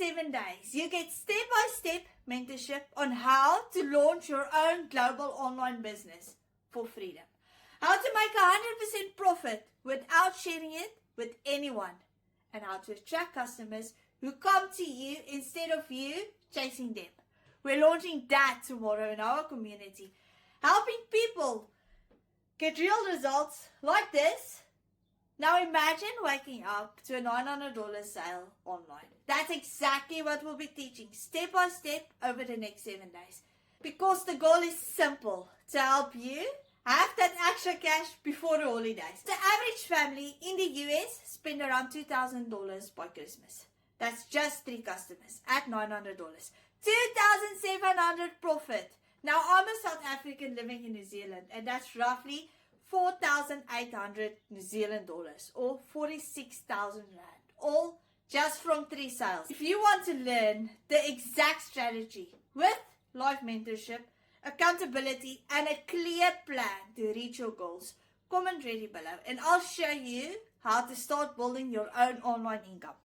7 days, you get step-by-step mentorship on how to launch your own global online business for freedom. How to make 100% profit without sharing it with anyone. And how to attract customers who come to you instead of you chasing them. We're launching that tomorrow in our community. Helping people get real results like this. Now imagine waking up to a $900 sale online. That's exactly what we'll be teaching step by step over the next 7 days. Because the goal is simple, to help you have that extra cash before the holidays. The average family in the US spend around $2,000 by Christmas. That's just 3 customers at $900. $2,700 profit. Now I'm a South African living in New Zealand, and that's roughly 4,800 New Zealand dollars or 46,000 rand, all just from 3 sales. If you want to learn the exact strategy with live mentorship, accountability, and a clear plan to reach your goals, comment ready below and I'll show you how to start building your own online income.